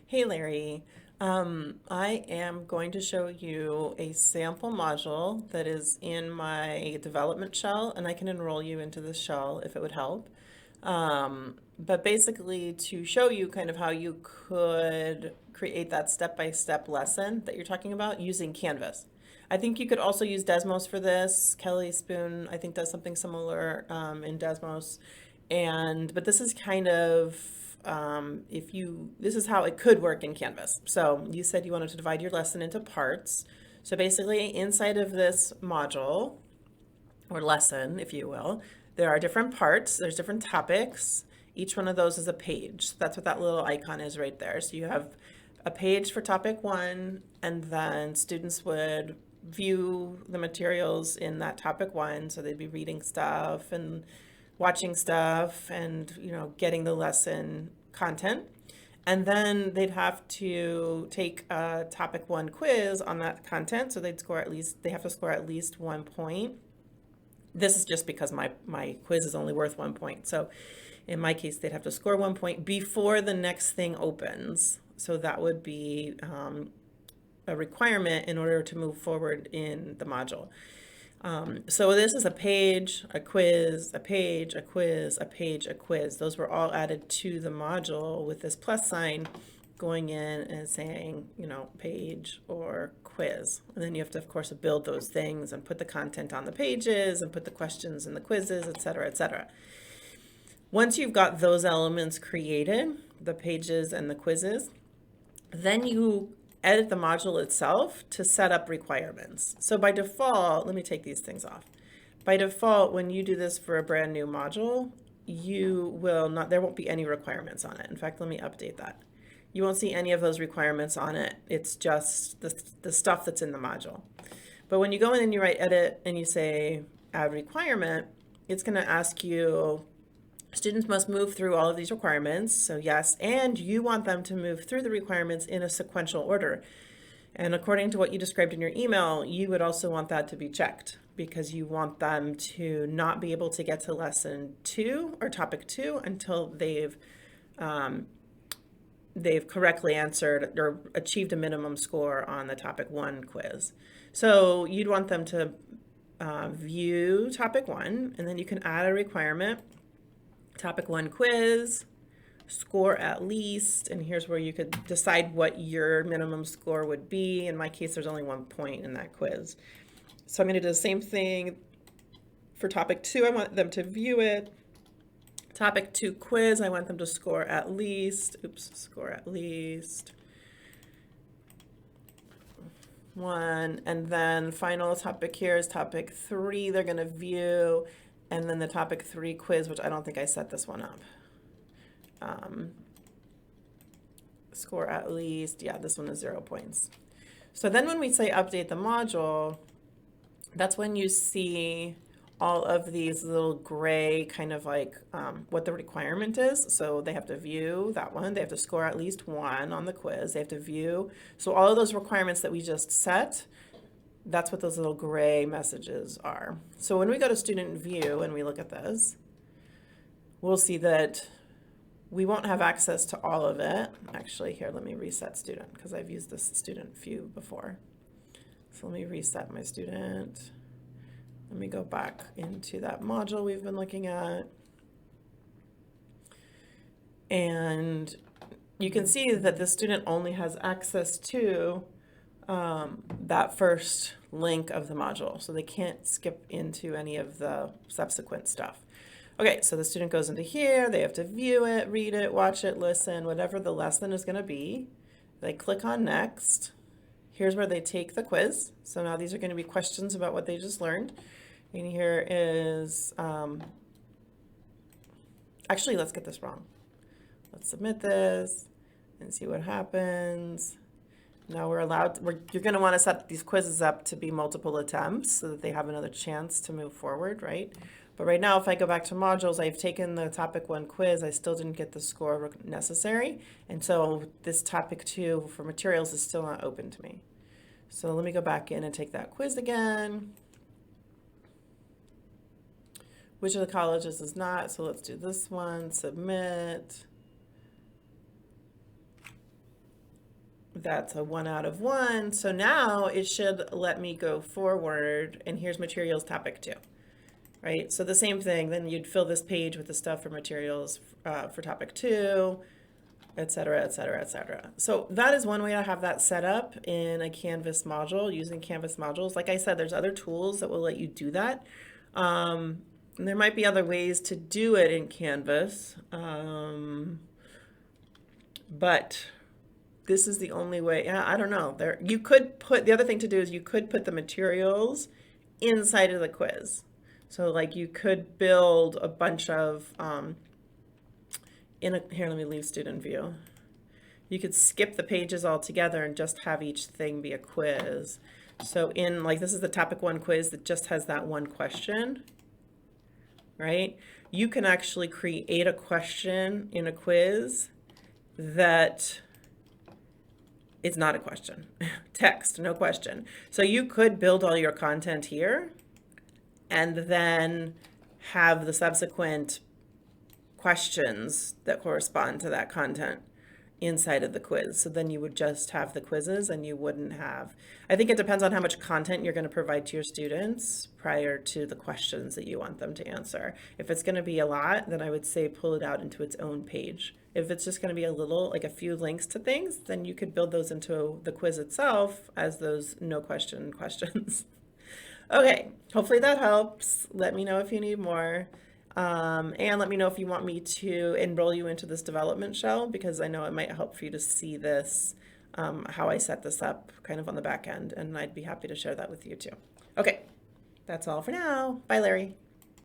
Hey Larry, I am going to show you a sample module that is in my development shell, and I can enroll you into this shell if it would help. But basically, to show you kind of how you could create that step-by-step lesson that you're talking about using Canvas. I think you could also use Desmos for this. Kelly Spoon, I think, does something similar in Desmos. But this is kind of if you this is how it could work in Canvas. So you said you wanted to divide your lesson into parts. So basically, inside of this module or lesson, if you will, there are different parts. There's different topics. Each one of those is a page. So that's what that little icon is right there. So you have a page for topic one, and then students would view the materials in that topic one. So they'd be reading stuff and watching stuff and, getting the lesson content. And then they'd have to take a topic one quiz on that content. So they have to score at least 1 point. This is just because my quiz is only worth 1 point. So in my case, they'd have to score 1 point before the next thing opens. So that would be a requirement in order to move forward in the module. So this is a page, a quiz, a page, a quiz, a page, a quiz. Those were all added to the module with this plus sign going in and saying, page or quiz. And then you have to, of course, build those things and put the content on the pages and put the questions in the quizzes, et cetera, et cetera. Once you've got those elements created, the pages and the quizzes, then you edit the module itself to set up requirements. So by default, let me take these things off. By default, when you do this for a brand new module, there won't be any requirements on it. In fact, let me update that. You won't see any of those requirements on it. It's just the stuff that's in the module. But when you go in and you write edit and you say add requirement, it's going to ask you, students must move through all of these requirements. So yes, and you want them to move through the requirements in a sequential order. And according to what you described in your email, you would also want that to be checked because you want them to not be able to get to lesson 2 or topic 2 until they've correctly answered or achieved a minimum score on the topic 1 quiz. So you'd want them to view topic 1, and then you can add a requirement. Topic 1 quiz, score at least, and here's where you could decide what your minimum score would be. In my case, there's only 1 point in that quiz. So I'm going to do the same thing for topic 2. I want them to view it. Topic 2 quiz, I want them to score at least, score at least 1. And then final topic here is topic 3. They're going to view. And then the topic 3 quiz, which I don't think I set this one up. Score at least, yeah, this one is 0 points. So then when we say update the module, that's when you see all of these little gray kind of like what the requirement is. So they have to view that one. They have to score at least 1 on the quiz. They have to view. So all of those requirements that we just set, that's what those little gray messages are. So when we go to student view and we look at this, we'll see that we won't have access to all of it. Actually, here, let me reset student because I've used this student view before. So let me reset my student. Let me go back into that module we've been looking at. And you can see that the student only has access to that first link of the module. So they can't skip into any of the subsequent stuff. Okay, so the student goes into here, they have to view it, read it, watch it, listen, whatever the lesson is going to be. They click on next. Here's where they take the quiz. So now these are going to be questions about what they just learned. And here is, actually, let's get this wrong. Let's submit this and see what happens. Now you're going to want to set these quizzes up to be multiple attempts so that they have another chance to move forward, right? But right now, if I go back to modules, I've taken the topic 1 quiz. I still didn't get the score necessary. And so this topic 2 for materials is still not open to me. So let me go back in and take that quiz again. Which of the colleges is not? So let's do this one, submit. That's a 1 out of 1. So now it should let me go forward, and here's materials topic 2, right? So the same thing, then you'd fill this page with the stuff for materials for topic 2, et cetera, et cetera, et cetera. So that is one way to have that set up in a Canvas module using Canvas modules. Like I said, there's other tools that will let you do that. And there might be other ways to do it in Canvas, but this is the only way. Yeah, I don't know. There, you could put, the other thing to do is you could put the materials inside of the quiz. So like you could build a bunch of, here, let me leave student view. You could skip the pages altogether and just have each thing be a quiz. So in, like, this is the topic 1 quiz that just has that one question, right? You can actually create a question in a quiz that it's not a question. Text, no question. So you could build all your content here and then have the subsequent questions that correspond to that content inside of the quiz. So then you would just have the quizzes and you wouldn't have, I think it depends on how much content you're going to provide to your students prior to the questions that you want them to answer. If it's going to be a lot, then I would say pull it out into its own page. If it's just going to be a little, like a few links to things, then you could build those into the quiz itself as those no question questions. Okay, hopefully that helps. Let me know if you need more. And let me know if you want me to enroll you into this development shell, because I know it might help for you to see this, how I set this up kind of on the back end, and I'd be happy to share that with you too. Okay, that's all for now. Bye, Larry.